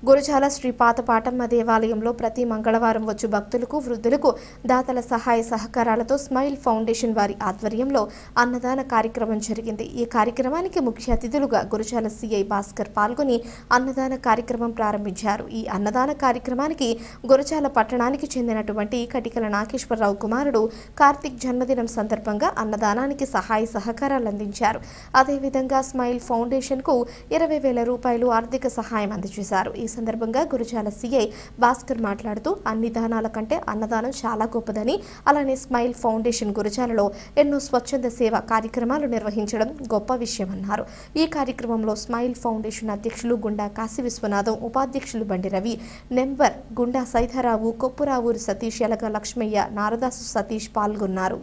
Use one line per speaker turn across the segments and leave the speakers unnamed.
గురజాల శ్రీ పాతపాటమ్మ దేవాలయంలో ప్రతి మంగళవారం వచ్చు భక్తులకు, వృద్ధులకు దాతల సహాయ సహకారాలతో స్మైల్ ఫౌండేషన్ వారి ఆధ్వర్యంలో అన్నదాన కార్యక్రమం జరిగింది. ఈ కార్యక్రమానికి ముఖ్య అతిథులుగా గురజాల సిఐ భాస్కర్ పాల్గొని అన్నదాన కార్యక్రమం ప్రారంభించారు. ఈ అన్నదాన కార్యక్రమానికి గురజాల పట్టణానికి చెందినటువంటి కటికల నాగేశ్వరరావు కుమారుడు కార్తిక్ జన్మదినం సందర్భంగా అన్నదానానికి సహాయ సహకారాలు అందించారు. అదేవిధంగా స్మైల్ ఫౌండేషన్ కు 20,000 రూపాయలు ఆర్థిక సహాయం అందజేశారు. ఈ సందర్భంగా గురజాల సిఐ భాస్కర్ మాట్లాడుతూ అన్ని దానాల కంటే అన్నదానం చాలా గొప్పదని, అలానే స్మైల్ ఫౌండేషన్ గురజాలలో ఎన్నో స్వచ్ఛంద సేవ కార్యక్రమాలు నిర్వహించడం గొప్ప విషయమన్నారు. ఈ కార్యక్రమంలో స్మైల్ ఫౌండేషన్ అధ్యక్షులు గుండా కాశీ విశ్వనాథం, ఉపాధ్యక్షులు బండి రవి, నెంబర్ గుండా సైతారావు, కొప్పురావూరు సతీష్, యలగ లక్ష్మయ్య, నారదాసు సతీష్ పాల్గొన్నారు.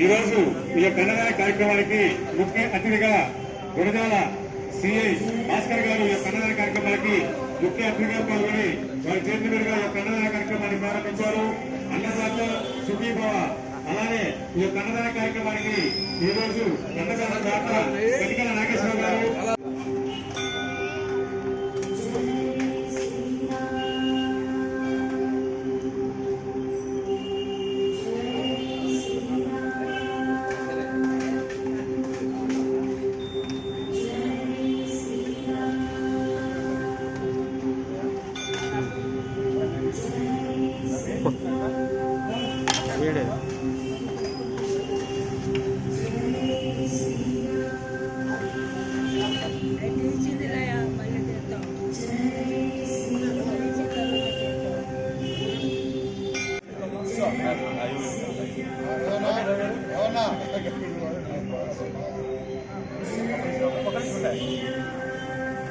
ఈరోజు ఈ యొక్క అన్నదాన కార్యక్రమానికి ముఖ్య అతిథిగా గురజాల సిఐ భాస్కర్ గారు ఈ యొక్క అన్నదాన కార్యక్రమానికి ముఖ్య అతిథిగా పాల్గొని వారి చేతి మీదుగా ఈ యొక్క అన్నదాన కార్యక్రమాన్ని ప్రారంభించారు. అన్నదాత సుఖీభవ. అలానే ఈ యొక్క అన్నదాన కార్యక్రమానికి ఈ రోజు అన్నదాన దాత కటికల నాగేశ్వరరావు గారు,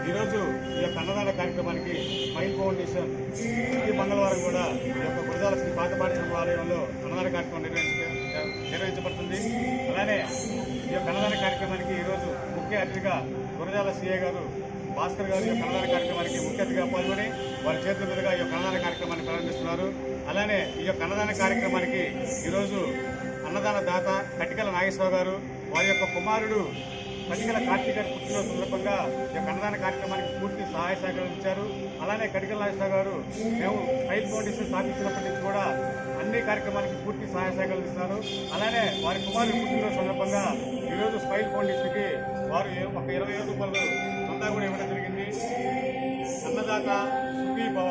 ఈరోజు ఈ యొక్క అన్నదాన కార్యక్రమానికి స్మైల్ ఫౌండేషన్ ప్రతి మంగళవారం కూడా ఈ యొక్క గురజాల శ్రీ పాతపాటమ్మ ఆలయంలో అన్నదాన కార్యక్రమం నిర్వహించబడుతుంది. అలానే ఈ యొక్క అన్నదాన కార్యక్రమానికి ఈరోజు ముఖ్య అతిథిగా గురజాల సిఐ గారు భాస్కర్ గారు ఈ యొక్క అన్నదాన కార్యక్రమానికి ముఖ్య అతిథిగా పాల్గొని వారి చేతుల మీదుగా ఈ యొక్క అన్నదాన కార్యక్రమాన్ని ప్రారంభిస్తున్నారు. అలానే ఈ యొక్క అన్నదాన కార్యక్రమానికి ఈరోజు అన్నదాన దాత కటికల నాగేశ్వరరావు గారు, వారి యొక్క కుమారుడు కటికల కార్తీక్ గారి పుట్టినరోజు సందర్భంగా ఈ యొక్క అన్నదాన కార్యక్రమానికి పూర్తి సహాయ సహకారం ఇచ్చారు. అలానే కటికల నాగేశ్వరరావు గారు మేము స్మైల్ ఫౌండేషన్ స్థాపించినప్పటి నుంచి కూడా అన్ని కార్యక్రమానికి పూర్తి సహాయ సహకారం ఇస్తున్నారు. అలానే వారి కుమారుడు పుట్టినరోజు సందర్భంగా ఈరోజు స్మైల్ ఫౌండేషన్కి వారు ఒక 20,000 రూపాయలు చందా కూడా ఇవ్వడం జరిగింది. అన్నదాత సుఖీ భవ.